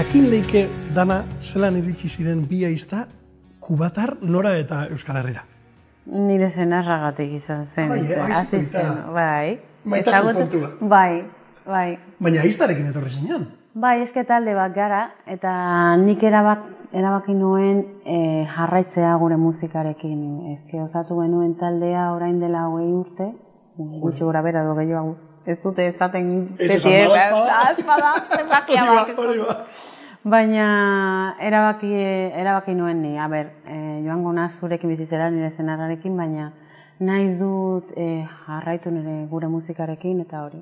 jakin leike dana zelan iritsi ziren bi aizta, kubatar, nora eta Euskal Herrira. Nire senarragatik izan zen. Hasi zen, bai. Maitasun kontua. Bai. Baina aiztarekin etorri zinean. Bai, ezke talde bat gara, eta nik erabaki nuen jarraitzea gure musikarekin. Ezke osatu genuen taldea orain dela 20 urte, gutxi gora bera edo gehiago. Ez dute esaten beti azpada, zenbakia bak. Baina erabaki nuen ni, joango naz zurekin bizitzera nire senarrarekin, baina nahi dut jarraitu nire gure musikarekin eta hori.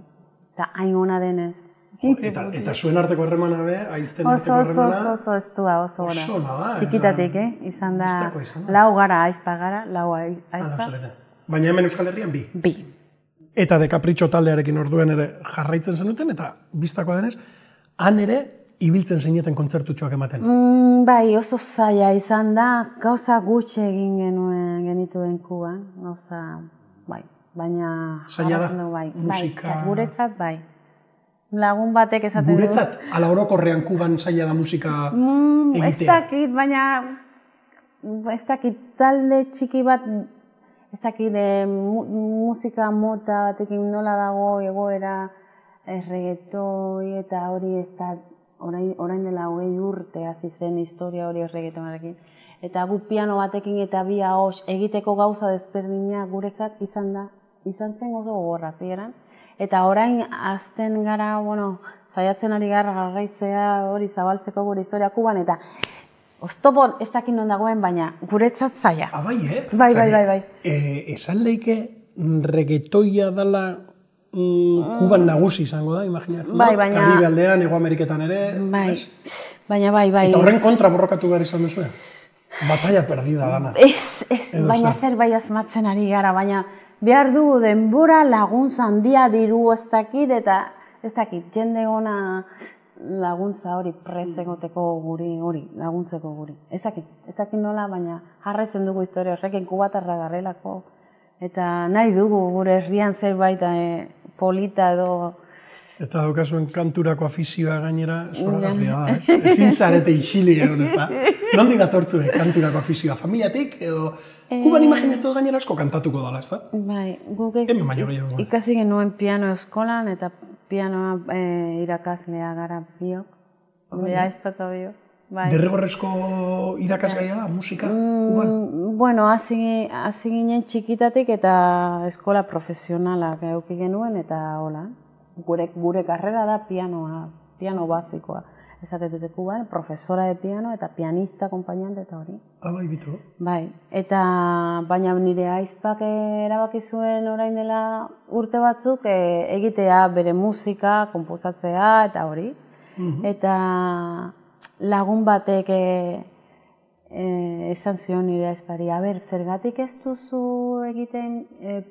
Eta hain ona denez. Eta zuen arteko harremana be, aizten arteko harremana? Oso estua, oso ona. Oso ona da. Txikitatik, izan da, lau gara, aizpa gara, lau aizpa. Baina hemen Euskal Herrian bi? Bi. Eta De Capricho taldearekin orduen ere jarraitzen zenuten, eta biztakoa denez, han ere ibiltzen zineten kontzertutxoak ematen. Bai, oso zaila izan da, gauza gutxi egin genituen Kuban, gauza, bai, baina... Zaila da, musika... Guretzat, bai. Lagun batek esaten du. Guretzat, ala orokorrean Kuban zaila da musika egitea? Ez dakit, baina... Ez dakit, talde txiki bat... Ez dakit, musika mota batekin nola dago egoera reggaetoi eta hori ez da... Orain dela 20 urte hasi zen historia hori reggaetonarekin. Eta gu piano batekin eta bi ahots egiteko gauza desberdina guretzat izan zen oso gogorra zieran. Eta orain azten gara, saiatzen ari gara garraitzea hori zabaltzeko gure historia Kuban, eta oztopo ez dakit non dagoen, baina guretzat zaila. Bai, Bai. Esan leike reggaetoia dela Kuban nagusi izango da, imaginatzen da? Karibe aldean, Hego Ameriketan ere? Bai. Eta horren kontra borrokatu behar izan duzu? Batalla perdida dana. Ez, baina zerbait asmatzen ari gara, baina behar dugu denbora, laguntza handia, diru ez dakit, eta ez dakit, jende ona laguntza hori pretzegoteko hori, laguntzeko guri. Ez dakit nola, baina jarraitzen dugu historia horrekin kubatarra garrelako. Eta nahi dugu gure herrian zerbait polita edo... Eta daukazuen kanturako afizioa gainera, zoragarria da, ezin zarete isili egon, ez da? Nondi datortzu kanturako afizioa? Familiatik edo... Kuban imaginatzen gainera asko kantatuko dala, ez da? Bai, guk ikasi genuen piano eskolan eta pianoa irakaslea gara biok. Aizpata biok. Derrigorrezko irakasgaia da, musika? Bueno, hasi ginen txikitatik eta eskola profesionalak eduki genuen eta hola. Gure karrera da piano basikoa. Esatetute Kuban, profesora de piano eta pianista, acompañante eta hori. Bai, bitu. Bai, eta baina nire aizpak erabaki zuen orain dela urte batzuk egitea bere musika, konposatzea eta hori. Eta lagun batek esan zion nire aizpari, zergatik ez duzu egiten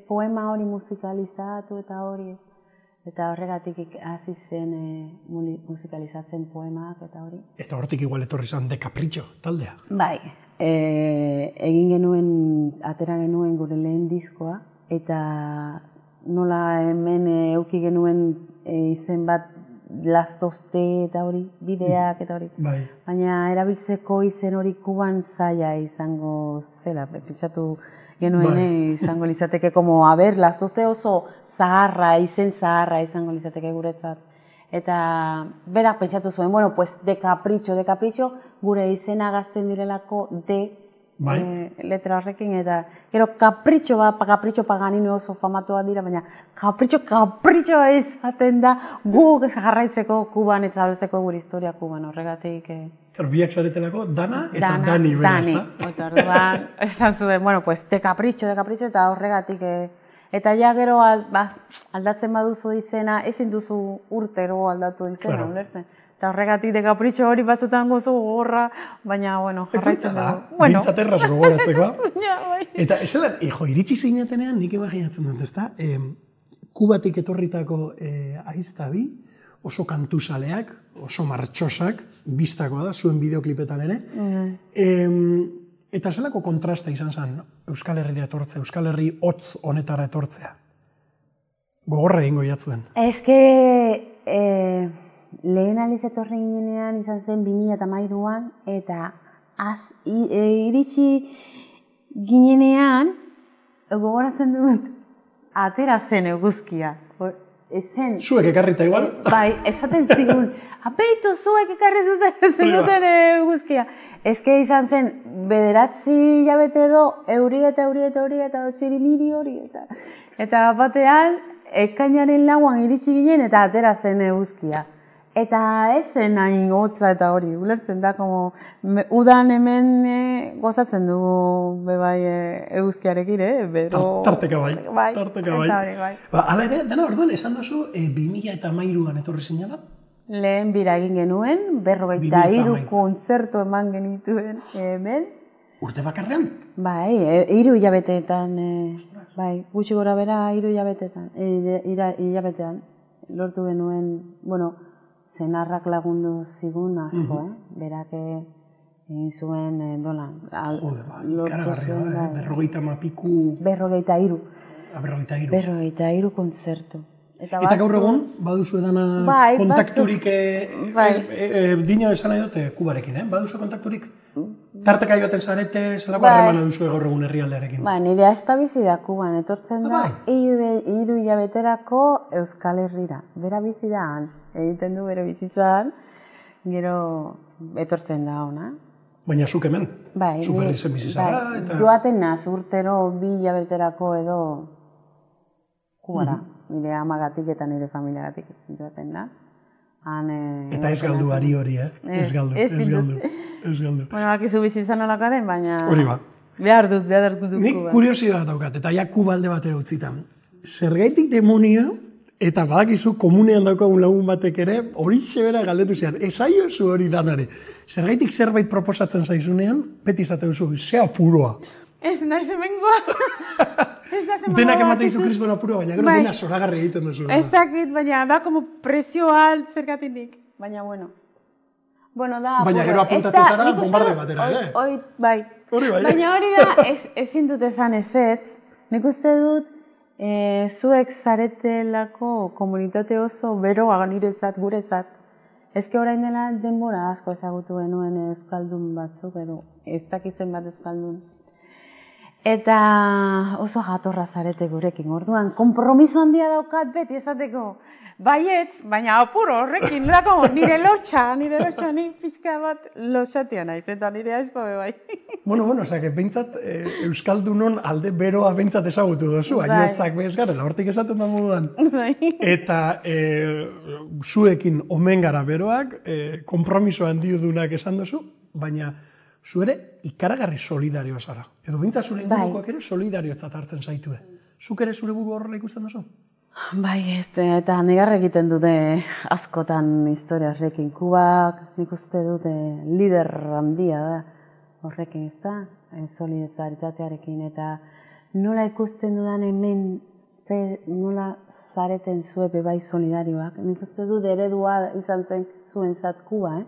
poema hori musikalizatu eta hori. Eta horregatik hasi zen musikalizatzen poemak eta hori. Eta hortik igual etorri zen De Capricho taldea? Bai, atera genuen gure lehen diskoa, eta nola hemen euki genuen izen bat lastozte eta hori, bideak eta hori. Baina erabiltzeko izen hori Kuban zaila izango zela, pentsatu genuen izango lizateke como, lastozte oso izen zaharra izango lizateke guretzat. Eta berak pentsatu zuen, De Capricho gure izena gazten direlako letra horrekin, eta gero Capricho Paganino oso famatua dira, baina Capricho izaten da guk jarraitzeko Kuban eta zabaltzeko gure historia Kuban, horregatik... Biak zaretelako Dana eta Dani bera, ez da? Eta orduan, esan zuen, De Capricho eta horregatik... Eta ja gero aldatzen baduzu izena, ezin duzu urtero aldatu izena, ulertzen. Eta horregatik De Capricho hori batzutan gozu gogorra, baina, jarraitzen dugu. Bintzat erraz gogoratzeko. Eta iritsi zinetenean nik imaginatzen dut, ez da? Kubatik etorritako aizta bi, oso kantuzaleak, oso martxosak, biztakoa da, zuen bideoklipetan ere. Eta zelako kontrasta izan zen Euskal Herriera etortzea, Euskal Herri hotz honetara etortzea? Gogorra egingo jatzuen. lehen aliz etorri ginean izan zen 2013an, eta iritsi ginenean, gogoratzen dut, atera zen eguzkia. Zuek ekarrita igual? Bai, esaten zigun, apeitu zuek ekarri zenuten eguzkia. Ezke izan zen, 9 hilabete edo, euri eta zirimiri hori. Eta batean, ekainaren lauan iritsi ginen eta atera zen eguzkia. Eta ez zen hain hotza eta hori, ulertzen da, udan hemen gozatzen dugu bebai eguzkiarekin, Tarteka bai. Hala ere, dena orduan, esan duzu, 2013an etorri zinela? Lehen bira egin genuen, 53 kontzertu eman genituen hemen. Urte bakarrean? Bai, 3 hilabeteetan, gutxi gora bera 3 hilabetean lortu genuen, zenarrak lagundu zigun asko, berak egin zuen dolan. Jode, ikaragarria, 53. 53 kontzertu. Eta gaur egun, baduzu edana kontakturik, dino esan nahi dute, Kubarekin, baduzu kontakturik? Tarteka joaten zarete, zelako harremana duzu gaur egun herrialdearekin? Nire aizpa bizi da Kuban, etortzen da, 3 hilabeterako Euskal Herrira. Bera bizi da han, egiten du bere bizitzan, gero etortzen da ona. Baina zuk hemen? Zuk berri zen bizizara? Joaten naz, urtero 2 hilabeterako edo Kubara. Nire amagatik eta nire familiagatik joaten naz. Eta ez galdu ari hori, Ez galdu. Bueno, akizu bizitzan olakaren, baina... Hori ba. Behar dut Kuba. Nik kuriosidad daukat, eta ja Kuba alde batera utzitan. Zergaitik demonia, eta badakizu komunean daukagun lagun batek ere, hori sebera galdetu zean, esaiozu hori danare. Zergaitik zerbait proposatzen zaizunean, beti izate duzu, ze apuroa. Ez naiz hemengoa. Denak ematen izu kriston apurua, baina gero dena zoragarri egiten duzu. Ez dakit, baina da como presio alt zergatinik. Baina bueno. Baina gero apuntatzen zara, bombarde batera, ere? Bai. Baina hori da, ezin dut esan ezetz. Nik uste dut, zuek zaretelako komunitate oso beroa niretzat, guretzat. Ezke orain dela denbora asko ezagutu genuen euskaldun batzuk, edo ez dakitzen bat euskaldun. Eta oso jatorra zarete gurekin, orduan, konpromiso handia daukat beti esateko. Baietz, baina apuro horrekin, nire lotxa, ni pixka bat lotxatia naiz, eta nire aizpa bai. Bueno, osea, behintzat euskaldunon alde beroa behintzat ezagutu dozu, hainotzak bez garela, hortik esaten da moduan. Eta zuekin omen gara beroak, konpromiso handiudunak esan dozu, baina zu ere ikaragarri solidarioa zara. Edo behintzat zure ingurukoak ere solidariotzat hartzen zaitue. Zuk ere zure buru horrela ikusten duzu? Bai, eta negarra egiten dute askotan historia horrekin. Kubak nik uste dute lider handia da horrekin, ez da? Solidaritatearekin, eta nola ikusten dudan hemen nola zareten zuepe bai solidarioak. Nik uste dut eredua izan zen zuentzat Kuba,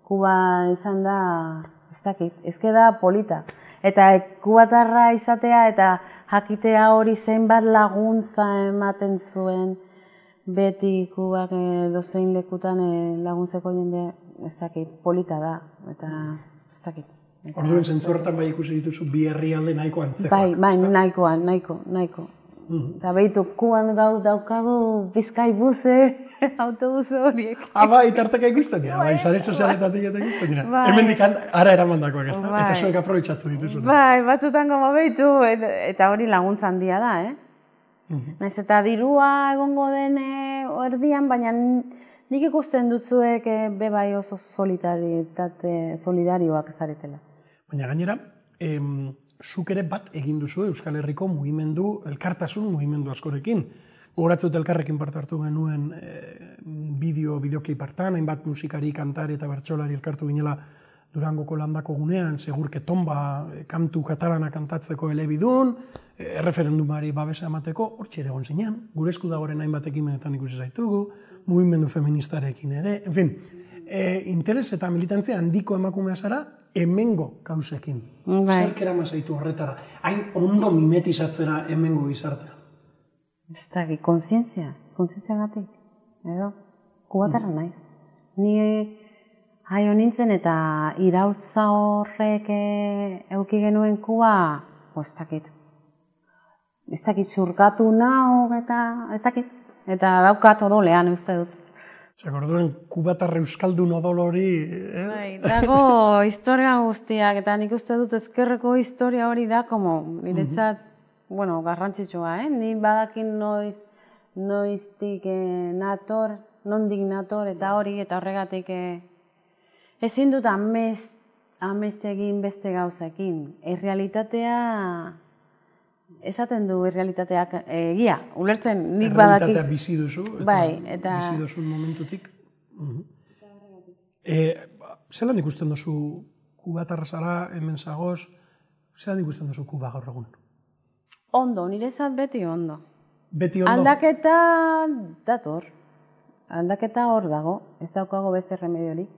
Kuba izan da, ez dakit, ezke da polita. Eta kubatarra izatea eta jakitea hori zenbat laguntza ematen zuen beti Kubak dozein lekutan laguntzeko jende, ez dakit, polita da, eta ez dakit. Orduen zentzu horretan bai ikusi dituzu bi herrialde nahiko antzekoak. Bai, nahiko. Eta behitu, Kuban daukagu Bizkaibuze, autobuze horiek. Bai, tarteka ikusten dira, bai, sare sozialetatik eta ikusten dira. Hemendik ara eramandakoak ez da, eta zuek aprobetxatu dituzu. Bai, batzutan goma behitu, eta hori laguntza handia da, Naiz eta dirua egongo den erdian, baina nik ikusten dutzuek bebai oso solidarioak zaretela. Baina gainera, zuk ere bat egin duzu Euskal Herriko mugimendu, elkartasun mugimendu askorekin. Gogoratzen dut elkarrekin parte hartu genuen bideoklip hartan, hainbat musikari, kantari eta bertsolari elkartu ginela Durangoko landako gunean, segurke tomba kantu katalana kantatzeko elebidun, erreferendumari babesa emateko, hortxe ere egon zinean, gure esku dagoren hainbat ekimenetan ikusi zaitugu, mugimendu feministarekin ere, en fin, interes eta militantzia handiko emakumea zara, hemengo kausekin. Zerk eraman zaitu horretara, hain ondo mimetizatzera hemengo gizartea. Ez da, kontzientzia gatik, edo, kubatarra naiz. Ni jaio nintzen eta iraultza horrek euki genuen Kuba, ez dakit. Ez dakit zurkatu naho eta ez dakit. Eta daukat odolean, uste dut. Orduen, kubatar euskaldun odol hori... Dago historia guztiak, eta nik uste dut ezkerreko historia hori da, niretzat, garrantzitsua, Ni badakin noiztik nator, nondik nator, eta horregatik ezin dut amets egin beste gauzekin. Errealitatea, esaten du errealitateak egia, ulertzen nik badakik. Errealitatea bizi duzu, eta bizi duzun momentutik. Zelan ikusten duzu kubatarra zara, hemen zagoz, zelan ikusten duzu Kuba gaur egun? Ondo, niretzat beti ondo. Beti ondo? Aldaketa dator. Aldaketa hor dago, ez daukago beste remediorik.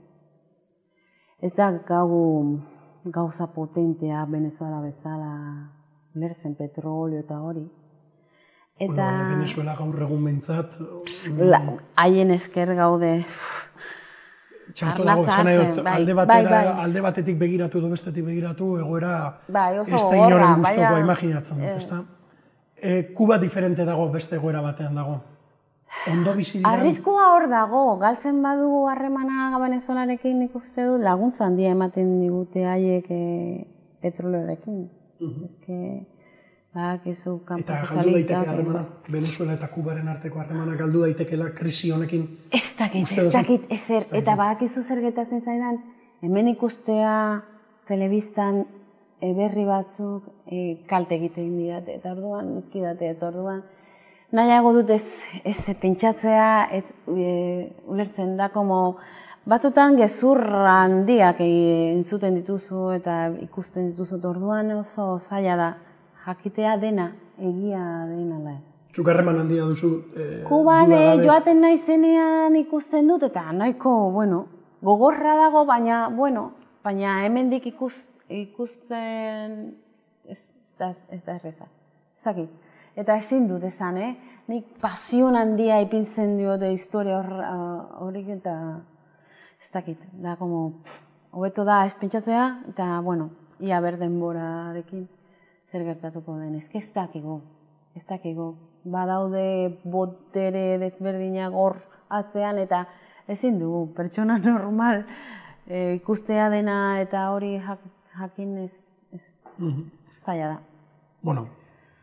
Ez da gauza potentea Venezuela bezala, lertzen petrolio eta hori. Venezuela gaur egun behintzat... Haien esker gaude... Txarto dago, alde batetik begiratu edo bestetik begiratu, egoera ez da inoren guztokoa imaginatzen dut, ezta? Kuba diferente dago, beste egoera batean dago. Ondo bizi dira... Arriskua hor dago, galtzen badugu harremana Venezuelarekin ikuste dut, laguntza handia ematen digute haiek petroleorekin. Eta galdu daiteke harremana, Venezuela eta Kubaren arteko harremana galdu daitekeela krisi honekin? Ez dakit, ezer. Eta badakizu zer gertatzen zaidan, hemen ikustea telebistan berri batzuk kalte egiten didate, eta orduan, izkidate, eta orduan, nahiago dut ez pentsatzea, ulertzen da, batzutan gezurra handiak entzuten dituzu eta ikusten dituzu, orduan oso zaila da. Jakitea dena, egia dena da. Zuk harreman handia duzu Kuban joaten naizenean ikusten dut, eta nahiko, gogorra dago, baina hemendik ikusten ez da erreza. Zakit. Eta ezin dut esan, nik pasion handia ipintzen diote historia horik eta ez dakit. Da, hobeto da ez pentsatzea, eta, ia berdenborarekin. Zer gertatuko den, ez dakigu. Badaude botere desberdinak hor atzean eta ezin dugu, pertsona normal ikustea dena eta hori jakin ez zaila da.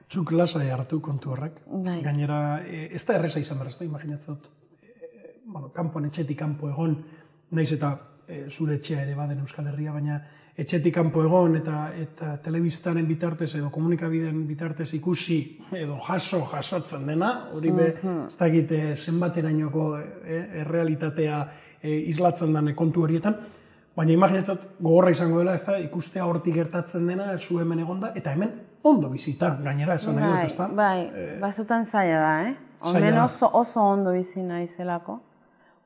Zuk lasai hartu kontu horrek. Gainera, ez da erreza izan behar, ez da imaginatzen dut. Kanpoan etxetik kanpo egon, naiz eta zure etxea ere baden Euskal Herria, baina etxetik kanpo egon eta telebistaren bitartez edo komunikabideen bitartez ikusi edo jasotzen dena, hori ez dakit zenbaterainoko errealitatea islatzen den kontu horietan, baina imaginatzen gogorra izango dela, ez da, ikustea hortik gertatzen dena, zu hemen egonda, eta hemen ondo bizita, gainera esan nahi dut, ez da? Bazutan zaila da, Onden oso ondo bizi nahi zelako.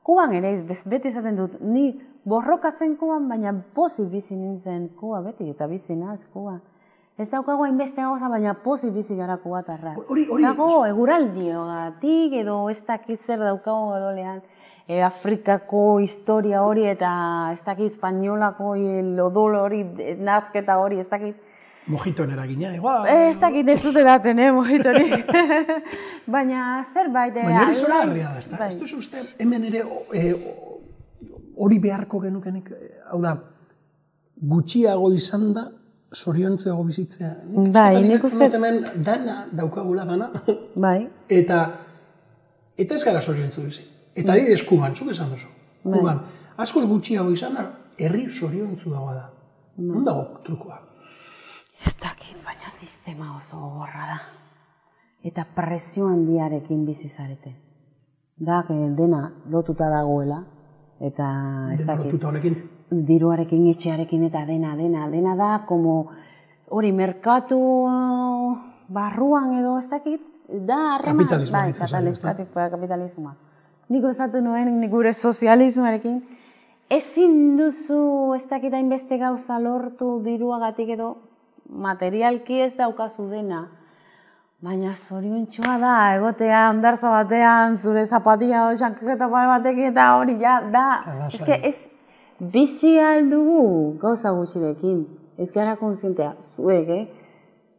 Kuban ere, beti izaten dut, ni borrokatzen Kuban, baina pozik bizi nintzen Kuba beti, eta bizi naz Kuba. Ez daukago hainbeste gauza, baina pozik bizi gara kubatarra. Dago eguraldiogatik edo ez dakit zer daukago edolean Afrikako historia hori eta ez dakit espainolako odol hori, nazketa hori, ez dakit. Mojitoen eragina, igual. Ez dakit ez dute daten, mojitori. Baina zerbait... Baina hori zora harria da, ez da? Ez duzu uste, hemen ere hori beharko genukenik, hau da, gutxiago izan da, zoriontzuago bizitzea. Nik uste hemen dana daukagula dana. Eta ez gara zoriontzu bizi. Eta adidez Kuban, zuk esan duzu. Kuban, askoz gutxiago izan da, herri zoriontzuagoa da. Non dago trukoa? Ez dakit, baina sistema oso gogorra da. Eta presio handiarekin bizi zarete. Da, dena lotuta dagoela. Eta ez dakit. Lotuta honekin? Diruarekin, etxearekin eta dena da, hori merkatu barruan edo ez dakit. Da, harreman. Kapitalismoa. Kapitalismoa. Niko esatu nuen, gure sozialismoarekin. Ezin duzu ez dakit hainbeste gauza lortu diruagatik edo materialki ez daukazu dena. Baina zoriontxoa da, egotea ondartza batean, zure zapatia o xanketa batekin eta hori da. Ez bizi aldugu gauza gutxirekin. Ez gara konsientea, zuek,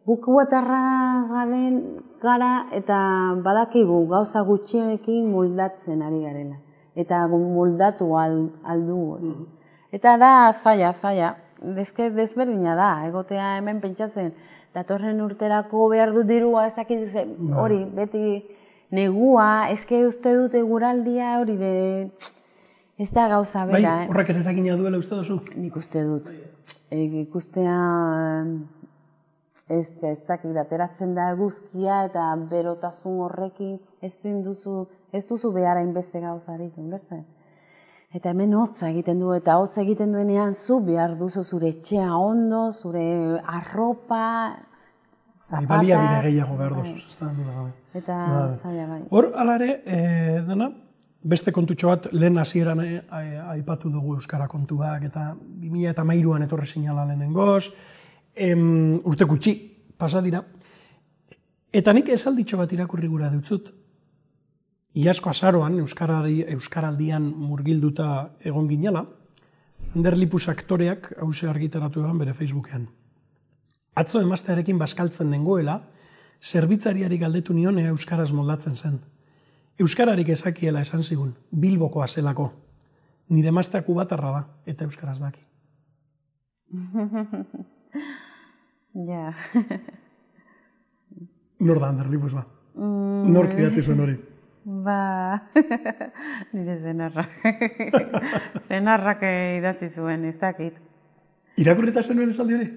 guk guatarra garen gara eta badakigu gauza gutxirekin moldatzen ari garela. Eta moldatu aldugu. Eta da zaila. Desberdina da, egotea hemen pentsatzen. Datorren urterako behar dut dirua, ez dakit hori, beti negua, ezke uste dute guraldia hori de... Ez da gauza bera, Bai, horrek eragina duela uste duzu? Nik uste dut. Ikustea ez dakit, ateratzen da eguzkia eta berotasun horrekin ez duzu behar hainbeste gauzarik, ulertzen? Eta hemen hotza egiten du, eta hotza egiten duenean zu behar duzu zure etxea ondo, zure arropa, zapatak. Balia bide gehiago behar duzu, ez da handu da gabe. Eta zaila bai. Hor, alare, dena, beste kontutxo bat lehen hasieran aipatu dugu euskara kontuak, eta 2013an etorri sinala lehenengoz, urte gutxi pasa dira. Eta nik esalditxo bat irakurri gura dutzut, Iazko azaroan, Euskaraldian murgilduta egon ginela, Ander Lipus aktoreak hause argitaratu egan bere Facebookean. Atzo emaztearekin baskaltzen nengoela, zerbitzariari galdetu nion euskaraz moldatzen zen. Euskararik ezakiela esan zigun, Bilbokoa zelako. Nire emaztea kubatarra da, eta euskaraz daki. Ja. Nor da Ander Lipus ba? Nork idatzi zuen hori? Ba, nire zenarrak. Zenarrak idatzi zuen, ez dakit. Irakurrita zenuen esaldi hori?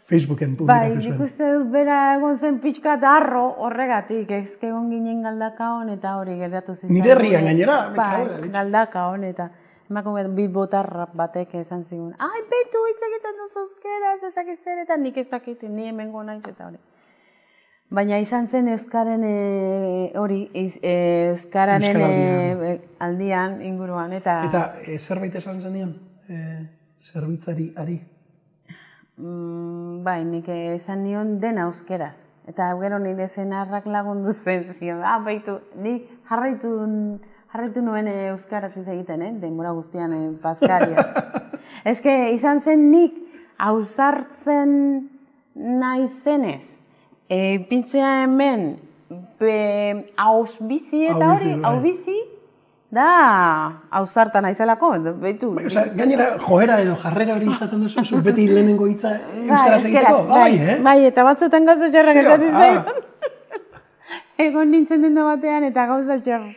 Facebooken publikatu zuen. Bai, nik uste dut bera egon zen pixka eta arro horregatik, ezke egon ginen galdakaon eta hori geratu zitzen. Nire herrian gainera? Bai, galdakaon eta emako bilbotarra batek esan zigun. Ai, betu hitz egiten duzu euskeraz, ez dakit zer eta nik ez dakit, ni hemengo naiz eta hori. Baina izan zen Euskaren hori, Euskararen aldian inguruan, eta... Eta zerbait esan zenean, zerbitzari ari? Bai, nik esan nion dena euskeraz. Eta gero nire zenarrak lagundu zen, zion, baitu, nik jarraitu nuen euskaraz egiten, denbora guztian Paskaria. Ezke, izan zen nik ausartzen nahi zenez. Pintzea hemen, hauz bizi eta hori, hau bizi, da hauzartan aizelako, behitu. Gainera, joera edo jarrera hori izaten duzu, beti lehenengo hitza euskaraz egiteko? Bai, eta batzutan gauza txarrak esaten zaizun. Egon nintzen denda batean eta gauza txar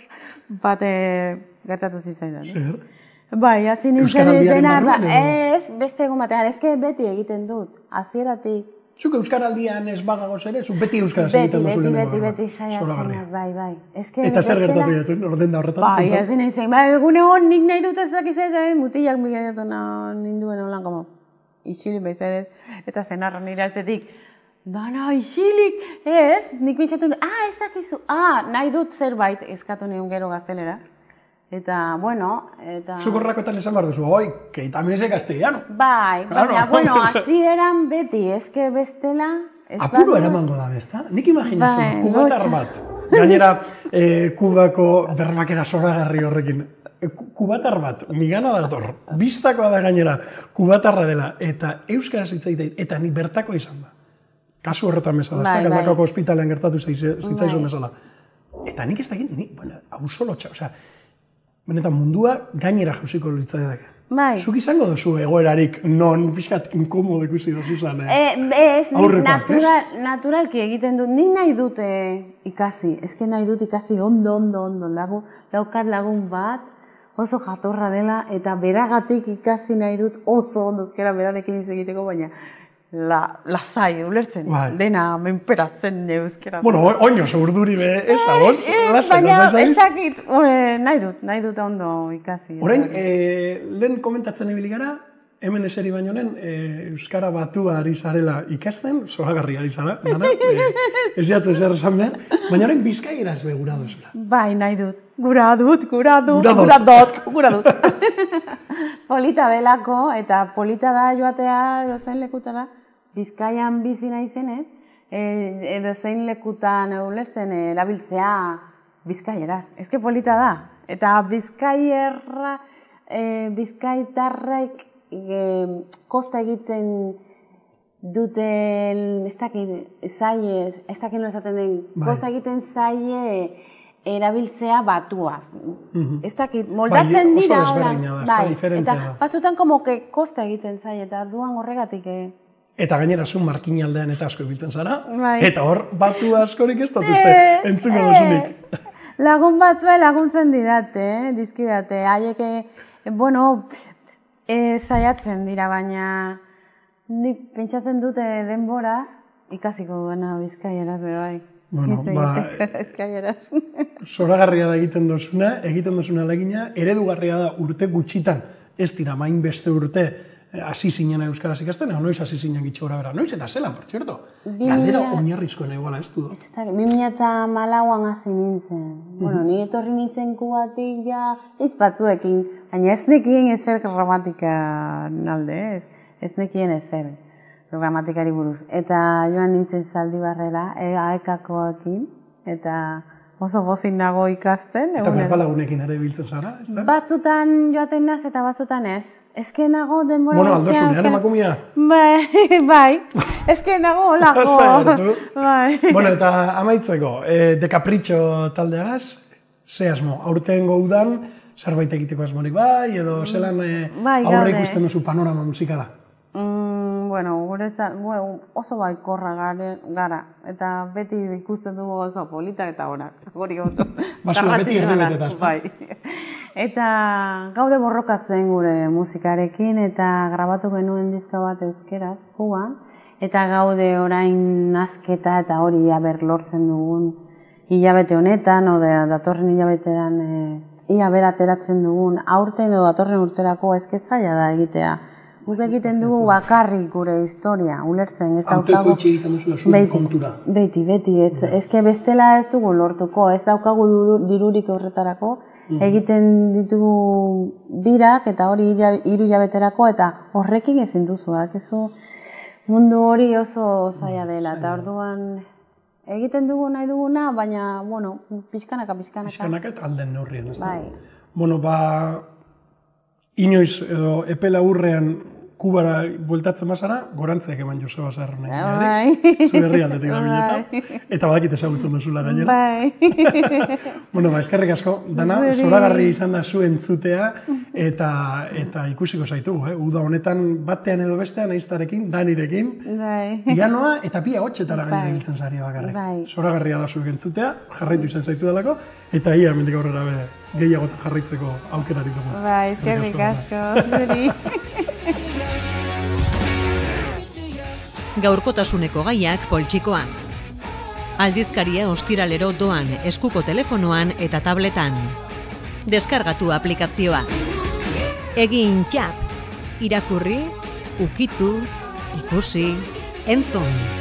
bate gertatu zitzaidan. Zer? Bai, hasi nintzen dena, ez, beste egon batean, ezke beti egiten dut, hasieratik. Zuk Euskaraldian ez bagagoz ere, zuk beti euskaraz egiten duzu lehenengo. Beti zaiatzen, bai. Eta zer gertatu jatzen, orden da horretan? Bai, ez nahi zen, egune hon nik nahi dut ezak izan, mutilak migaiatu ninduen holan, como, isilik bezadez, eta zenarra nire alzetik, dana, isilik, ez, nik bintzatu, ezakizu, nahi dut zerbait eskatu nion gero gaztelera. Eta, bueno, eta... Zukorrakoetan esan behar duzu, oi, que también ese castellano. Bai, baina, bueno, así eran beti, eske bestela... Apuro eramango da, bezta? Nik imaginatzen, kubatar bat. Gainera, Kubako berbakera zoragarri horrekin. Kubatar bat, migana dator, biztakoa da gainera, kubatarra dela, eta euskaraz hitz egiten, eta ni bertako izan da. Kasu horretan bezala, ez da, Galdakako ospitalean gertatu zitzaizun bezala. Eta nik ez da egin, bueno, hau solo txau, osea, benetan mundua gainera jauziko litzaidak. Bai. Zuk izango duzu egoerarik non pixkat inkomodo ikusi duzu zen, Ez, naturalki egiten dut, nik nahi dut ikasi, ezke nahi dut ikasi ondo, laukar lagun bat, oso jatorra dela, eta beragatik ikasi nahi dut oso ondo euskera berarekin egiteko, baina lasai, ulertzen, dena menperatzen euskera. Bueno, oino, urduri be, esa, boz? Baina, ezakit, nahi dut ondo ikasi. Orain, lehen komentatzen ibili gara, hemen eseri baino lehen, euskara batua ari zarela ikasten, zoragarri ari zara, ez jatzen zer esan behar, baina orain bizkaieraz be gura duzula. Bai, nahi dut, gura dut. Polita delako, eta polita da joatea dozen lekutara, Bizkaian bizi naizenez, edo zein lekutan ulertzen erabiltzea bizkaieraz. Ezke polita da. Eta bizkaitarraik kosta egiten duten, ez dakit nola esaten den, kosta egiten zaie erabiltzea batuaz. Ez dakit, moldatzen dira. Oso desberdina da, ez da diferentea da. Eta batzutan kosta egiten zaie, eta duan horregatik. Eta gainera zun markin aldean eta asko ibiltzen zara, eta hor batu askorik ez dutuzte, entzuko duzunik. Lagun batzua laguntzen dizkidate, haiek, zaiatzen dira, baina nik pentsatzen dute denboraz, ikasiko duena bizkaieraz bai. Bizkaieraz. Zoragarria da egiten duzuna alegina, eredugarria da urte gutxitan, ez dira main beste urte hasi zinen euskaraz ikasten, noiz hasi zinen gitxo gora bera, noiz eta zelan, por txerto. Galdera oinarrizkoen egoala ez du. 2004an hasi nintzen. Ni etorri nintzen Kubatik ja hitz batzuekin, baina ez nekien ezer gramatikaren alde, ez nekien ezer gramatikari buruz. Eta joan nintzen Zaldibarrera, AEK-koekin, eta oso pozik nago ikasten. Eta berpalagunekin ere biltzen zara, ez da? Batzutan joaten naz eta batzutan ez. Ezke nago denbora... Bueno, aldosunean emakumia. Bai, ezke nago olako. Bueno, eta amaitzeko, De Capricho taldeagaz, ze asmo, aurtengo udan, zerbait egiteko asmorik bai, edo zelan aurre ikusten duzu panorama musikala? Guretzat oso baikorra gara, eta beti ikusten dugu oso politak eta honak. Basua beti erdibeteta, ez da? Eta gaude borrokatzen gure musikarekin, eta grabatu genuen dizka bat euskeraz, Kuban, eta gaude orain nazketa eta hori lortzen dugun hilabete honetan, o datorren hilabetean ia berateratzen dugun aurten edo datorren urterako zaila da egitea. Guk egiten dugu bakarrik gure historia, ulertzen. Autoikoitxe egiten duzu zuen kontura. Beti, ezke bestela ez dugu lortuko, ez daukagu dirurik horretarako, egiten ditugu birak eta hori 3 hilabeterako eta horrekin ezin duzuak. Mundu hori oso zaila dela, eta orduan egiten dugu nahi duguna, baina, pixkanaka. Pixkanaka eta alden neurrien, ez da? Bai. Inoiz edo epe laburrean Kubara bueltatzen bazara, gorantzeak eman Joseba Sarronen. Zu herrialdetik da bileta. Eta badakit ezagutzen duzula gainera. Bai. Eskerrik asko, dana, zoragarri izan da zu entzutea, eta ikusiko zaitugu, uda honetan batean edo bestean aiztarekin, Danirekin, pianoa eta pia hotxetara gainera ibiltzen zaria bakarrik. Zoragarria da zuek entzutea, jarraitu izan zaitu delako, eta ia hemendik aurrera gehiagotan jarraitzeko aukerarik dugu. Bai, eskerrik asko, zuri. Gaurkotasuneko gaiak poltsikoan. Aldizkaria ostiralero doan eskuko telefonoan eta tabletan. Deskargatu aplikazioa. Egin txap. Irakurri, ukitu, ikusi, entzun.